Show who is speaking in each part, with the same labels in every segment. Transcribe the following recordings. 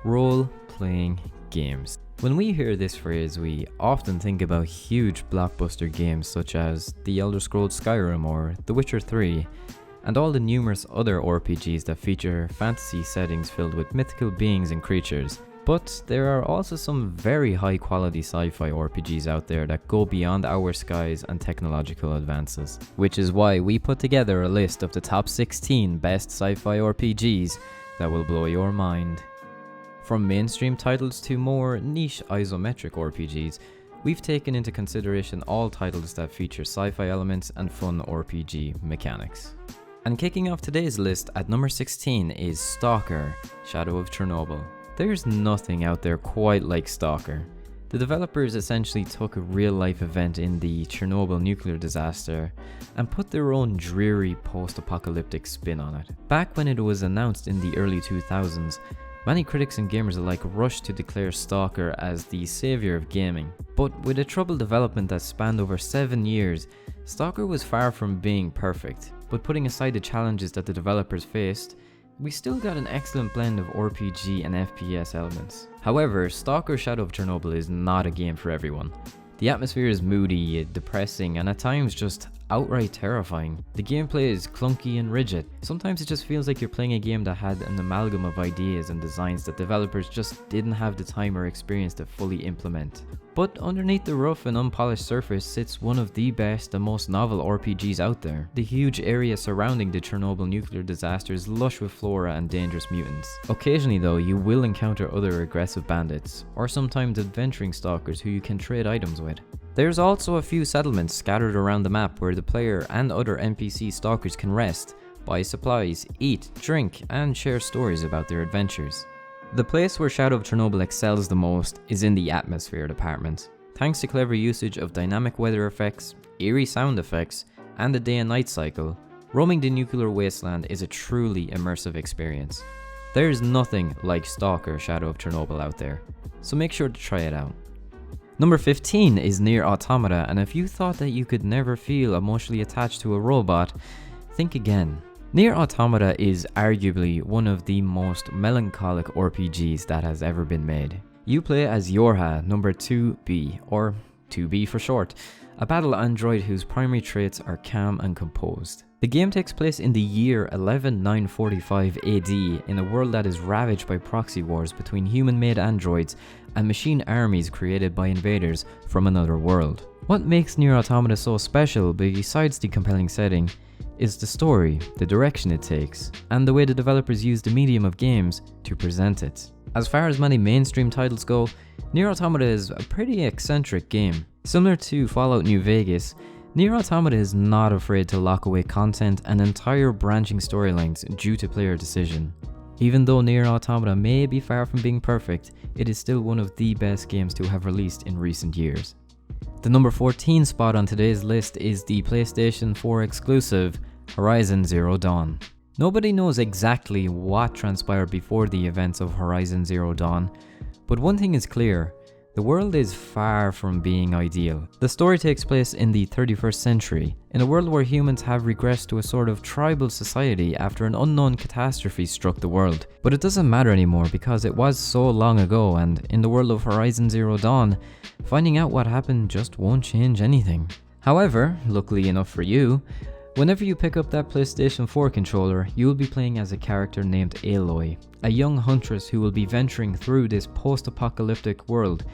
Speaker 1: role-playing games. When we hear this phrase, we often think about huge blockbuster games such as The Elder Scrolls Skyrim or The Witcher 3, and all the numerous other RPGs that feature fantasy settings filled with mythical beings and creatures. But there are also some very high quality sci-fi RPGs out there that go beyond our skies and technological advances. Which is why we put together a list of the top 16 best sci-fi RPGs that will blow your mind. From mainstream titles to more niche isometric RPGs, we've taken into consideration all titles that feature sci-fi elements and fun RPG mechanics. And kicking off today's list at number 16 is STALKER, Shadow of Chernobyl. There's nothing out there quite like STALKER. The developers essentially took a real-life event in the Chernobyl nuclear disaster and put their own dreary post-apocalyptic spin on it. Back when it was announced in the early 2000s, many critics and gamers alike rushed to declare STALKER as the savior of gaming. But with a troubled development that spanned over 7 years, STALKER was far from being perfect. But putting aside the challenges that the developers faced, we still got an excellent blend of RPG and FPS elements. However, STALKER Shadow of Chernobyl is not a game for everyone. The atmosphere is moody, depressing, and at times just outright terrifying. The gameplay is clunky and rigid. Sometimes it just feels like you're playing a game that had an amalgam of ideas and designs that developers just didn't have the time or experience to fully implement. But underneath the rough and unpolished surface sits one of the best and most novel RPGs out there. The huge area surrounding the Chernobyl nuclear disaster is lush with flora and dangerous mutants. Occasionally though, you will encounter other aggressive bandits, or sometimes adventuring stalkers who you can trade items with. There's also a few settlements scattered around the map where the player and other NPC stalkers can rest, buy supplies, eat, drink, and share stories about their adventures. The place where Shadow of Chernobyl excels the most is in the atmosphere department. Thanks to clever usage of dynamic weather effects, eerie sound effects, and the day and night cycle, roaming the nuclear wasteland is a truly immersive experience. There's nothing like STALKER Shadow of Chernobyl out there, so make sure to try it out. Number 15 is Nier Automata, and if you thought that you could never feel emotionally attached to a robot, think again. Nier Automata is arguably one of the most melancholic RPGs that has ever been made. You play as Yorha, number 2B, or 2B for short, a battle android whose primary traits are calm and composed. The game takes place in the year 11945 AD in a world that is ravaged by proxy wars between human-made androids and machine armies created by invaders from another world. What makes Nier Automata so special, besides the compelling setting, is the story, the direction it takes, and the way the developers use the medium of games to present it. As far as many mainstream titles go, Nier Automata is a pretty eccentric game. Similar to Fallout New Vegas, Nier Automata is not afraid to lock away content and entire branching storylines due to player decision. Even though Nier Automata may be far from being perfect, it is still one of the best games to have released in recent years. The number 14 spot on today's list is the PlayStation 4 exclusive Horizon Zero Dawn. Nobody knows exactly what transpired before the events of Horizon Zero Dawn, but one thing is clear: the world is far from being ideal. The story takes place in the 31st century, in a world where humans have regressed to a sort of tribal society after an unknown catastrophe struck the world. But it doesn't matter anymore because it was so long ago, and in the world of Horizon Zero Dawn, finding out what happened just won't change anything. However, luckily enough for you, whenever you pick up that PlayStation 4 controller, you will be playing as a character named Aloy, a young huntress who will be venturing through this post-apocalyptic world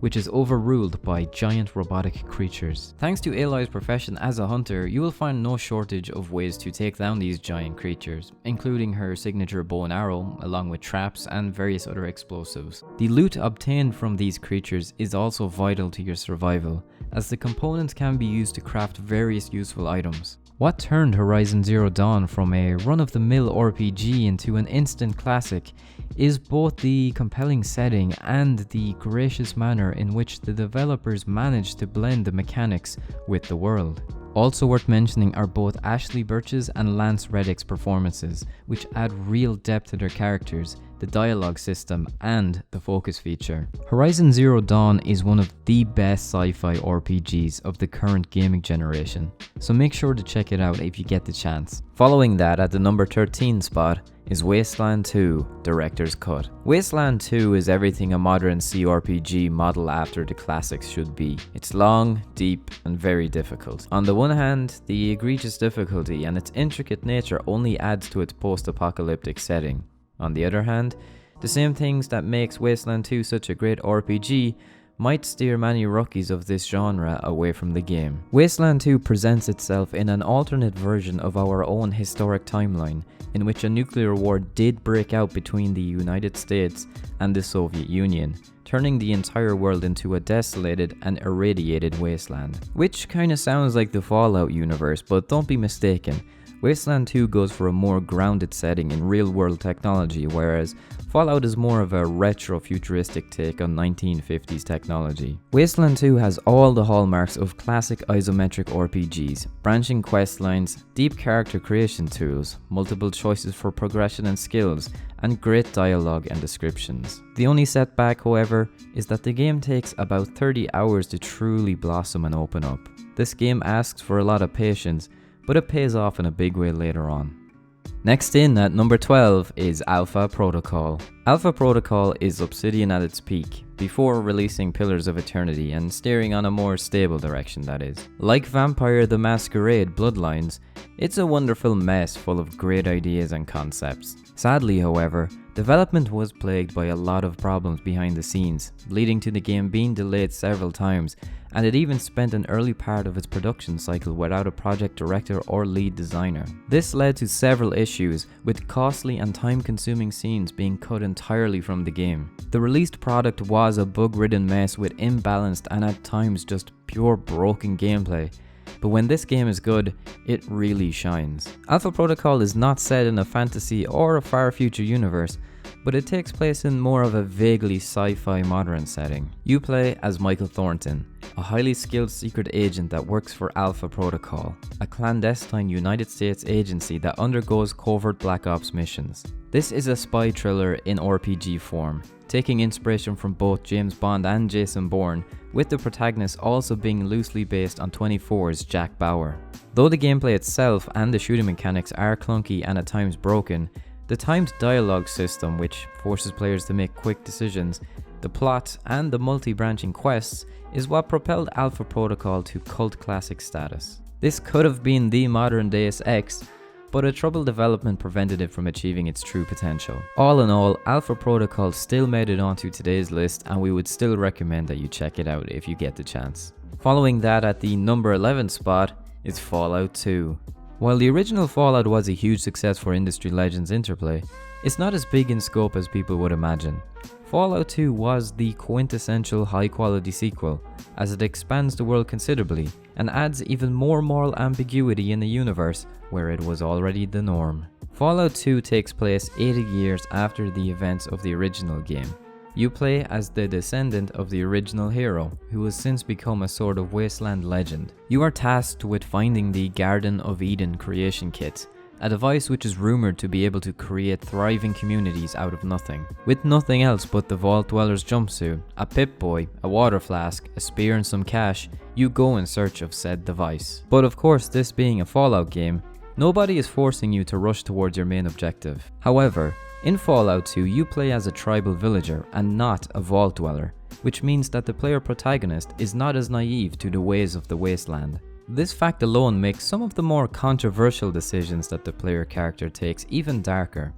Speaker 1: which is overruled by giant robotic creatures. Thanks to Aloy's profession as a hunter, you will find no shortage of ways to take down these giant creatures, including her signature bow and arrow, along with traps and various other explosives. The loot obtained from these creatures is also vital to your survival, as the components can be used to craft various useful items. What turned Horizon Zero Dawn from a run-of-the-mill RPG into an instant classic is both the compelling setting and the gracious manner in which the developers managed to blend the mechanics with the world. Also worth mentioning are both Ashley Birch's and Lance Reddick's performances, which add real depth to their characters, the dialogue system, and the focus feature. Horizon Zero Dawn is one of the best sci-fi RPGs of the current gaming generation, so make sure to check it out if you get the chance. Following that, at the number 13 spot, is Wasteland 2 Director's Cut. Wasteland 2 is everything a modern CRPG model after the classics should be. It's long, deep, and very difficult. On the one hand, the egregious difficulty and its intricate nature only adds to its post-apocalyptic setting. On the other hand, the same things that makes Wasteland 2 such a great RPG might steer many rookies of this genre away from the game. Wasteland 2 presents itself in an alternate version of our own historic timeline, in which a nuclear war did break out between the United States and the Soviet Union, turning the entire world into a desolated and irradiated wasteland. Which kinda sounds like the Fallout universe, but don't be mistaken. Wasteland 2 goes for a more grounded setting in real-world technology, whereas Fallout is more of a retro-futuristic take on 1950s technology. Wasteland 2 has all the hallmarks of classic isometric RPGs, branching quest lines, deep character creation tools, multiple choices for progression and skills, and great dialogue and descriptions. The only setback, however, is that the game takes about 30 hours to truly blossom and open up. This game asks for a lot of patience, but it pays off in a big way later on. Next in at number 12 is Alpha Protocol. Alpha Protocol is Obsidian at its peak, before releasing Pillars of Eternity and steering on a more stable direction, that is. Like Vampire the Masquerade Bloodlines, it's a wonderful mess full of great ideas and concepts. Sadly, however, development was plagued by a lot of problems behind the scenes, leading to the game being delayed several times, and it even spent an early part of its production cycle without a project director or lead designer. This led to several issues, with costly and time-consuming scenes being cut entirely from the game. The released product was a bug-ridden mess with imbalanced and at times just pure broken gameplay. But when this game is good, it really shines. Alpha Protocol is not set in a fantasy or a far future universe, but it takes place in more of a vaguely sci-fi modern setting. You play as Michael Thornton, a highly skilled secret agent that works for Alpha Protocol, a clandestine United States agency that undergoes covert Black Ops missions. This is a spy thriller in RPG form, taking inspiration from both James Bond and Jason Bourne, with the protagonist also being loosely based on 24's Jack Bauer. Though the gameplay itself and the shooting mechanics are clunky and at times broken, the timed dialogue system, which forces players to make quick decisions, the plot, and the multi-branching quests is what propelled Alpha Protocol to cult classic status. This could have been the modern Deus Ex, but a troubled development prevented it from achieving its true potential. All in all, Alpha Protocol still made it onto today's list, and we would still recommend that you check it out if you get the chance. Following that at the number 11 spot is Fallout 2. While the original Fallout was a huge success for industry legends Interplay, it's not as big in scope as people would imagine. Fallout 2 was the quintessential high-quality sequel, as it expands the world considerably and adds even more moral ambiguity in the universe where it was already the norm. Fallout 2 takes place 80 years after the events of the original game. You play as the descendant of the original hero, who has since become a sort of wasteland legend. You are tasked with finding the Garden of Eden creation kit, a device which is rumoured to be able to create thriving communities out of nothing. With nothing else but the Vault Dweller's jumpsuit, a Pip-Boy, a water flask, a spear and some cash, you go in search of said device. But of course, this being a Fallout game, nobody is forcing you to rush towards your main objective. However, in Fallout 2, you play as a tribal villager and not a vault dweller, which means that the player protagonist is not as naive to the ways of the wasteland. This fact alone makes some of the more controversial decisions that the player character takes even darker,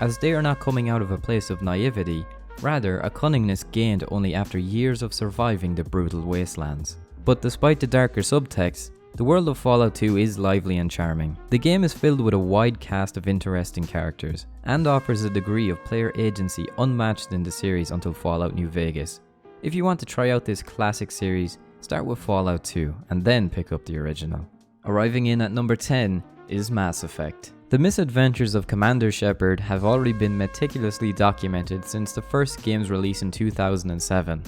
Speaker 1: as they are not coming out of a place of naivety, rather a cunningness gained only after years of surviving the brutal wastelands. But despite the darker subtext, the world of Fallout 2 is lively and charming. The game is filled with a wide cast of interesting characters, and offers a degree of player agency unmatched in the series until Fallout New Vegas. If you want to try out this classic series, start with Fallout 2, and then pick up the original. Arriving in at number 10 is Mass Effect. The misadventures of Commander Shepard have already been meticulously documented since the first game's release in 2007.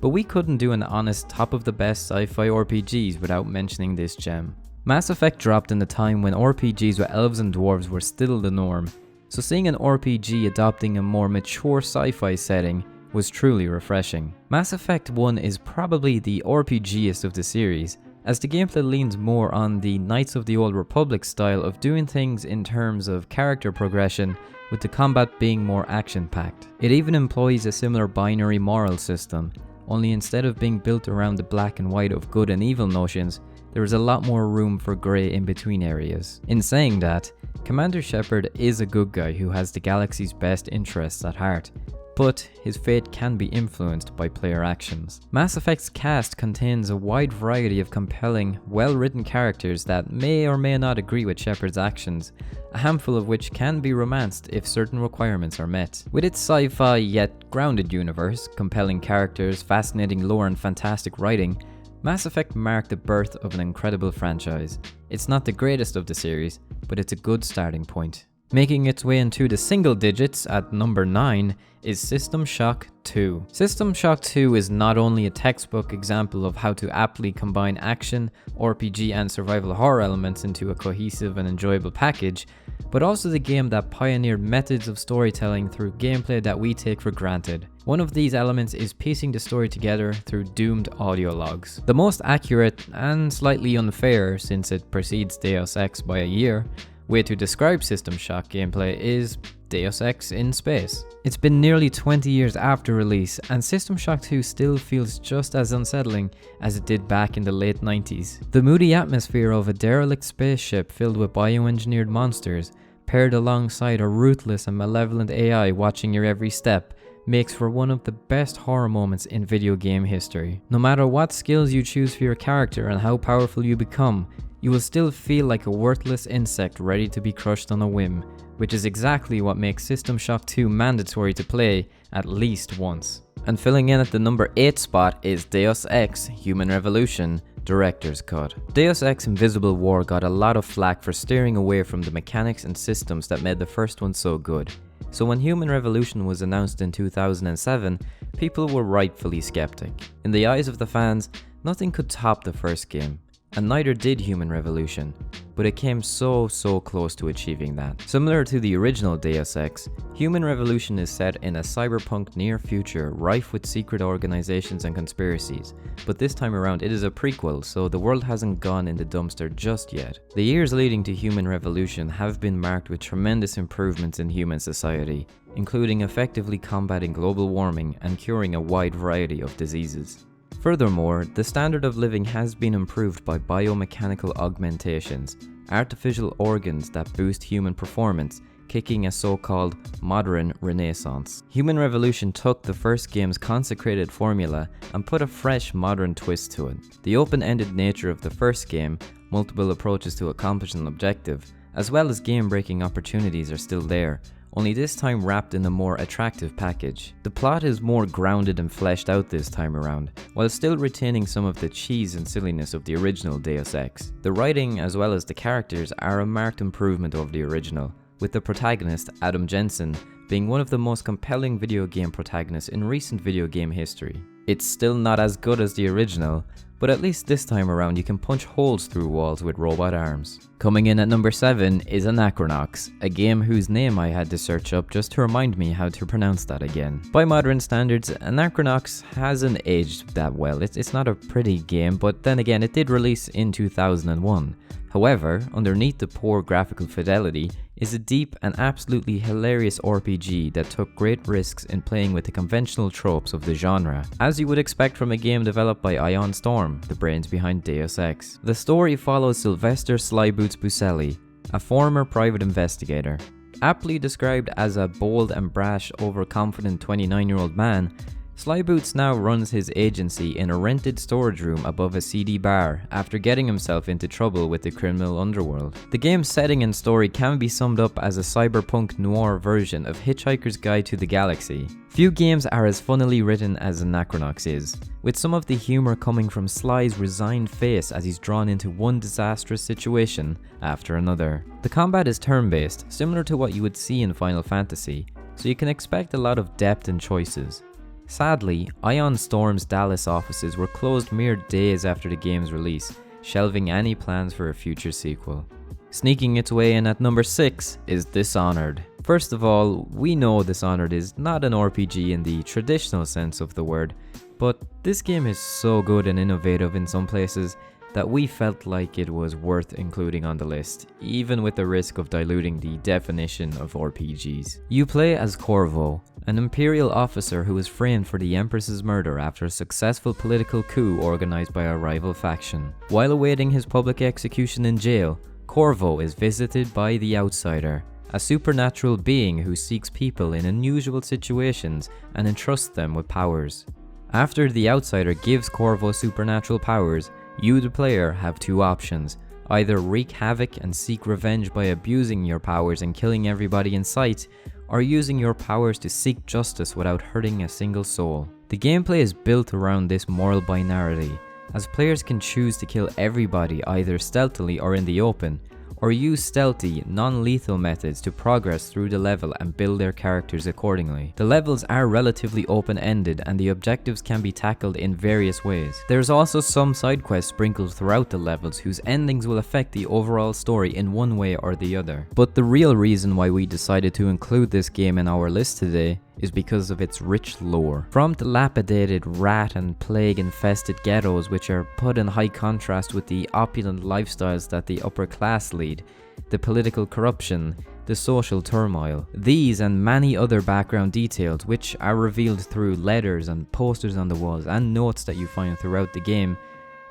Speaker 1: But we couldn't do an honest top of the best sci-fi RPGs without mentioning this gem. Mass Effect dropped in a time when RPGs with elves and dwarves were still the norm, so seeing an RPG adopting a more mature sci-fi setting was truly refreshing. Mass Effect 1 is probably the RPGest of the series, as the gameplay leans more on the Knights of the Old Republic style of doing things in terms of character progression with the combat being more action-packed. It even employs a similar binary moral system, only instead of being built around the black and white of good and evil notions, there is a lot more room for grey in between areas. In saying that, Commander Shepard is a good guy who has the galaxy's best interests at heart, but his fate can be influenced by player actions. Mass Effect's cast contains a wide variety of compelling, well-written characters that may or may not agree with Shepard's actions, a handful of which can be romanced if certain requirements are met. With its sci-fi yet grounded universe, compelling characters, fascinating lore and fantastic writing, Mass Effect marked the birth of an incredible franchise. It's not the greatest of the series, but it's a good starting point. Making its way into the single digits at number 9 is System Shock 2. System Shock 2 is not only a textbook example of how to aptly combine action, RPG and survival horror elements into a cohesive and enjoyable package, but also the game that pioneered methods of storytelling through gameplay that we take for granted. One of these elements is piecing the story together through doomed audio logs. The most accurate and slightly unfair, since it precedes Deus Ex by a year, way to describe System Shock gameplay is Deus Ex in space. It's been nearly 20 years after release, and System Shock 2 still feels just as unsettling as it did back in the late 90s. The moody atmosphere of a derelict spaceship filled with bioengineered monsters, paired alongside a ruthless and malevolent AI watching your every step, makes for one of the best horror moments in video game history. No matter what skills you choose for your character and how powerful you become, you will still feel like a worthless insect ready to be crushed on a whim, which is exactly what makes System Shock 2 mandatory to play at least once. And filling in at the number 8 spot is Deus Ex Human Revolution Director's Cut. Deus Ex Invisible War got a lot of flack for steering away from the mechanics and systems that made the first one so good. So when Human Revolution was announced in 2007, people were rightfully skeptic. In the eyes of the fans, nothing could top the first game. And neither did Human Revolution, but it came so close to achieving that. Similar to the original Deus Ex, Human Revolution is set in a cyberpunk near future rife with secret organizations and conspiracies, but this time around it is a prequel, so the world hasn't gone in the dumpster just yet. The years leading to Human Revolution have been marked with tremendous improvements in human society, including effectively combating global warming and curing a wide variety of diseases. Furthermore, the standard of living has been improved by biomechanical augmentations, artificial organs that boost human performance, kicking a so-called modern renaissance. Human Revolution took the first game's consecrated formula and put a fresh modern twist to it. The open-ended nature of the first game, multiple approaches to accomplish an objective, as well as game-breaking opportunities are still there, only this time wrapped in a more attractive package. The plot is more grounded and fleshed out this time around, while still retaining some of the cheese and silliness of the original Deus Ex. The writing as well as the characters are a marked improvement over the original, with the protagonist, Adam Jensen, being one of the most compelling video game protagonists in recent video game history. It's still not as good as the original, but at least this time around you can punch holes through walls with robot arms. Coming in at number 7 is Anachronox, a game whose name I had to search up just to remind me how to pronounce that again. By modern standards, Anachronox hasn't aged that well. It's not a pretty game, but then again it did release in 2001. However, underneath the poor graphical fidelity is a deep and absolutely hilarious RPG that took great risks in playing with the conventional tropes of the genre, as you would expect from a game developed by Ion Storm, the brains behind Deus Ex. The story follows Sylvester Slyboots Buscemi, a former private investigator. Aptly described as a bold and brash, overconfident 29-year-old man, Slyboots now runs his agency in a rented storage room above a seedy bar after getting himself into trouble with the criminal underworld. The game's setting and story can be summed up as a cyberpunk noir version of Hitchhiker's Guide to the Galaxy. Few games are as funnily written as Anachronox is, with some of the humour coming from Sly's resigned face as he's drawn into one disastrous situation after another. The combat is turn-based, similar to what you would see in Final Fantasy, so you can expect a lot of depth and choices. Sadly, Ion Storm's Dallas offices were closed mere days after the game's release, shelving any plans for a future sequel. Sneaking its way in at number 6 is Dishonored. First of all, we know Dishonored is not an RPG in the traditional sense of the word, but this game is so good and innovative in some places, that we felt like it was worth including on the list, even with the risk of diluting the definition of RPGs. You play as Corvo, an imperial officer who was framed for the Empress's murder after a successful political coup organized by a rival faction. While awaiting his public execution in jail, Corvo is visited by the Outsider, a supernatural being who seeks people in unusual situations and entrusts them with powers. After the Outsider gives Corvo supernatural powers, you, the player, have two options: either wreak havoc and seek revenge by abusing your powers and killing everybody in sight, or using your powers to seek justice without hurting a single soul. The gameplay is built around this moral binarity, as players can choose to kill everybody either stealthily or in the open, or use stealthy, non-lethal methods to progress through the level and build their characters accordingly. The levels are relatively open-ended and the objectives can be tackled in various ways. There's also some side quests sprinkled throughout the levels whose endings will affect the overall story in one way or the other. But the real reason why we decided to include this game in our list today is because of its rich lore. From dilapidated, rat and plague infested ghettos which are put in high contrast with the opulent lifestyles that the upper class lead, the political corruption, the social turmoil. These and many other background details which are revealed through letters and posters on the walls and notes that you find throughout the game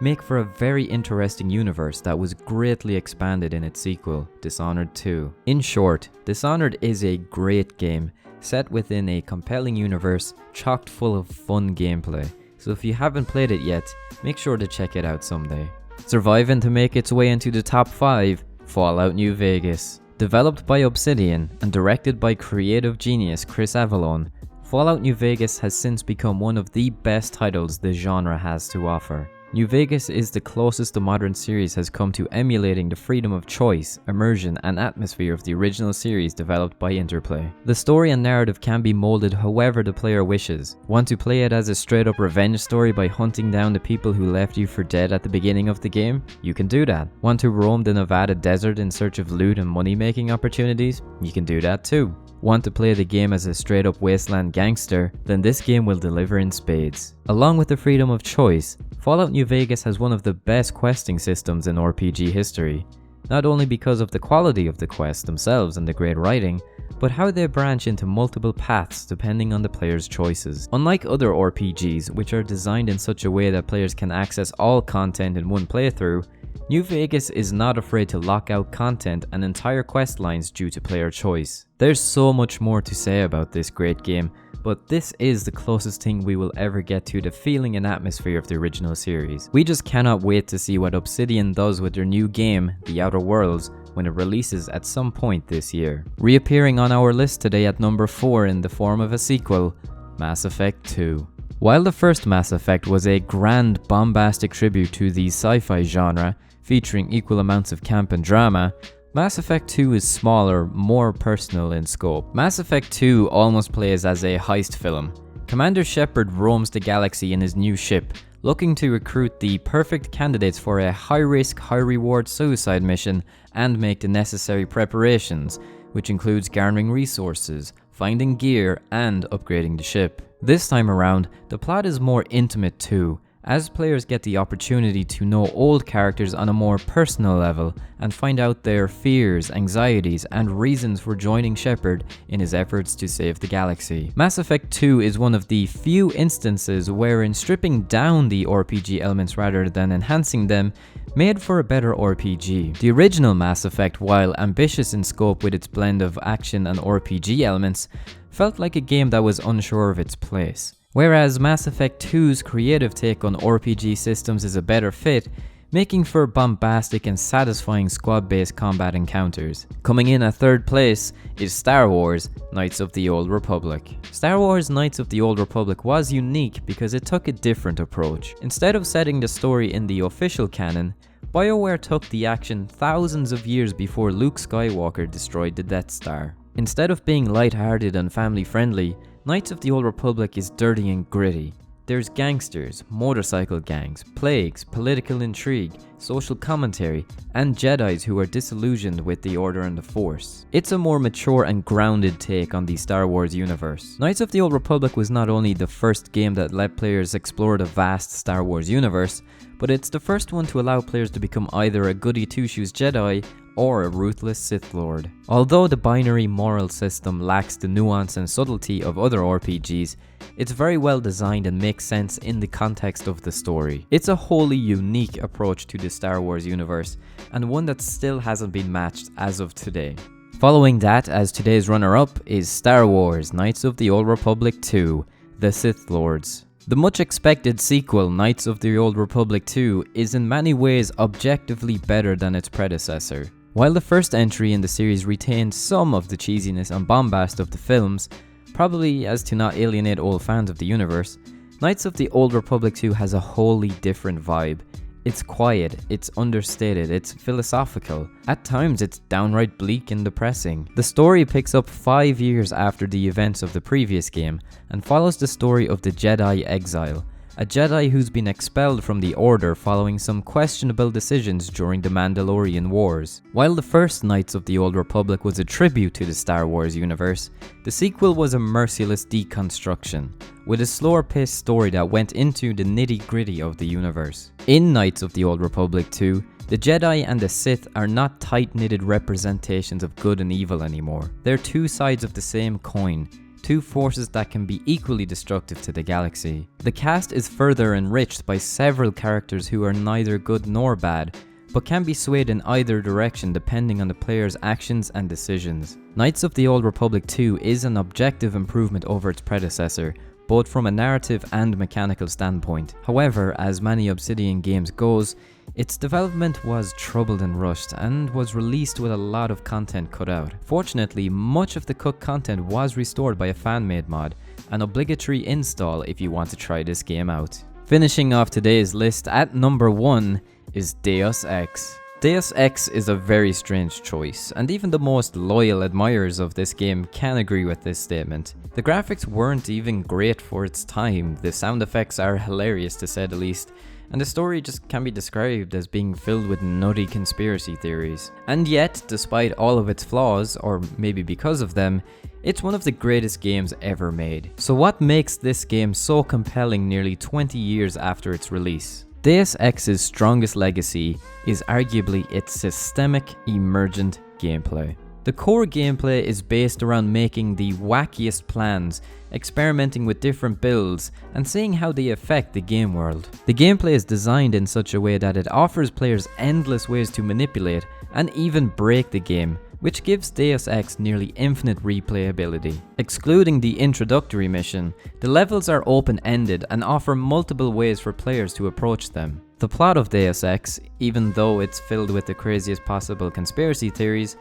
Speaker 1: make for a very interesting universe that was greatly expanded in its sequel, Dishonored 2. In short, Dishonored is a great game, set within a compelling universe, chocked full of fun gameplay. So if you haven't played it yet, make sure to check it out someday. Surviving to make its way into the top 5, Fallout New Vegas. Developed by Obsidian and directed by creative genius Chris Avellone, Fallout New Vegas has since become one of the best titles the genre has to offer. New Vegas is the closest the modern series has come to emulating the freedom of choice, immersion, and atmosphere of the original series developed by Interplay. The story and narrative can be molded however the player wishes. Want to play it as a straight-up revenge story by hunting down the people who left you for dead at the beginning of the game? You can do that. Want to roam the Nevada desert in search of loot and money-making opportunities? You can do that too. Want to play the game as a straight-up Wasteland gangster? Then this game will deliver in spades. Along with the freedom of choice, Fallout New Vegas has one of the best questing systems in RPG history, not only because of the quality of the quests themselves and the great writing, but how they branch into multiple paths depending on the player's choices. Unlike other RPGs, which are designed in such a way that players can access all content in one playthrough, New Vegas is not afraid to lock out content and entire quest lines due to player choice. There's so much more to say about this great game, but this is the closest thing we will ever get to the feeling and atmosphere of the original series. We just cannot wait to see what Obsidian does with their new game, The Outer Worlds, when it releases at some point this year. Reappearing on our list today at number 4 in the form of a sequel, Mass Effect 2. While the first Mass Effect was a grand, bombastic tribute to the sci-fi genre, featuring equal amounts of camp and drama, Mass Effect 2 is smaller, more personal in scope. Mass Effect 2 almost plays as a heist film. Commander Shepard roams the galaxy in his new ship, looking to recruit the perfect candidates for a high-risk, high-reward suicide mission and make the necessary preparations, which includes garnering resources, finding gear, and upgrading the ship. This time around, the plot is more intimate too, as players get the opportunity to know old characters on a more personal level and find out their fears, anxieties, and reasons for joining Shepard in his efforts to save the galaxy. Mass Effect 2 is one of the few instances wherein stripping down the RPG elements rather than enhancing them made for a better RPG. The original Mass Effect, while ambitious in scope with its blend of action and RPG elements, felt like a game that was unsure of its place. Whereas Mass Effect 2's creative take on RPG systems is a better fit, making for bombastic and satisfying squad-based combat encounters. Coming in at third place is Star Wars: Knights of the Old Republic. Star Wars: Knights of the Old Republic was unique because it took a different approach. Instead of setting the story in the official canon, BioWare took the action thousands of years before Luke Skywalker destroyed the Death Star. Instead of being light-hearted and family-friendly, Knights of the Old Republic is dirty and gritty. there's gangsters, motorcycle gangs, plagues, political intrigue, social commentary, and Jedis who are disillusioned with the Order and the Force. It's a more mature and grounded take on the Star Wars universe. Knights of the Old Republic was not only the first game that let players explore the vast Star Wars universe, but it's the first one to allow players to become either a goody two-shoes Jedi or a ruthless Sith Lord. Although the binary moral system lacks the nuance and subtlety of other RPGs, it's very well designed and makes sense in the context of the story. It's a wholly unique approach to the Star Wars universe, and one that still hasn't been matched as of today. Following that, as today's runner-up, is Star Wars Knights of the Old Republic 2, The Sith Lords. The much expected sequel, Knights of the Old Republic 2, is in many ways objectively better than its predecessor. While the first entry in the series retained some of the cheesiness and bombast of the films, probably as to not alienate old fans of the universe, Knights of the Old Republic 2 has a wholly different vibe. It's quiet, it's understated, it's philosophical. At times it's downright bleak and depressing. The story picks up 5 years after the events of the previous game and follows the story of the Jedi exile, a Jedi who's been expelled from the Order following some questionable decisions during the Mandalorian Wars. While the first Knights of the Old Republic was a tribute to the Star Wars universe, the sequel was a merciless deconstruction, with a slower-paced story that went into the nitty-gritty of the universe. In Knights of the Old Republic 2, the Jedi and the Sith are not tight-knitted representations of good and evil anymore. They're two sides of the same coin, two forces that can be equally destructive to the galaxy. The cast is further enriched by several characters who are neither good nor bad, but can be swayed in either direction depending on the player's actions and decisions. Knights of the Old Republic 2 is an objective improvement over its predecessor, both from a narrative and mechanical standpoint. However, as many Obsidian games goes, its development was troubled and rushed, and was released with a lot of content cut out. Fortunately, much of the cut content was restored by a fan-made mod, an obligatory install if you want to try this game out. Finishing off today's list at number 1 is Deus Ex. Deus Ex is a very strange choice, and even the most loyal admirers of this game can agree with this statement. The graphics weren't even great for its time, the sound effects are hilarious to say the least, and the story just can be described as being filled with nutty conspiracy theories. And yet, despite all of its flaws, or maybe because of them, it's one of the greatest games ever made. So what makes this game so compelling nearly 20 years after its release? Deus Ex's strongest legacy is arguably its systemic, emergent gameplay. The core gameplay is based around making the wackiest plans, experimenting with different builds, and seeing how they affect the game world. The gameplay is designed in such a way that it offers players endless ways to manipulate and even break the game, which gives Deus Ex nearly infinite replayability. Excluding the introductory mission, the levels are open-ended and offer multiple ways for players to approach them. The plot of Deus Ex, even though it's filled with the craziest possible conspiracy theories,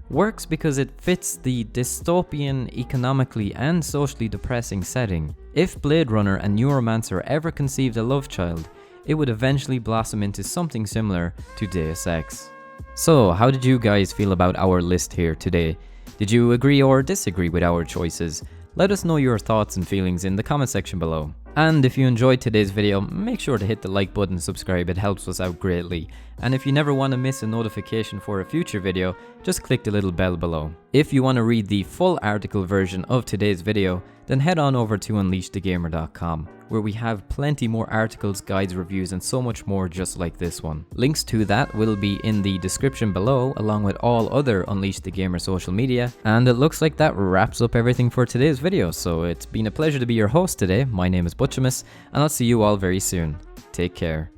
Speaker 1: works because it fits the dystopian, economically and socially depressing setting. If Blade Runner and Neuromancer ever conceived a love child, it would eventually blossom into something similar to Deus Ex. So, how did you guys feel about our list here today? Did you agree or disagree with our choices? Let us know your thoughts and feelings in the comment section below. And if you enjoyed today's video, make sure to hit the like button and subscribe, it helps us out greatly. And if you never want to miss a notification for a future video, just click the little bell below. If you want to read the full article version of today's video, then head on over to unleashthegamer.com, where we have plenty more articles, guides, reviews, and so much more just like this one. Links to that will be in the description below, along with all other Unleash the Gamer social media. And it looks like that wraps up everything for today's video, so it's been a pleasure to be your host today. My name is Butchamus, and I'll see you all very soon. Take care.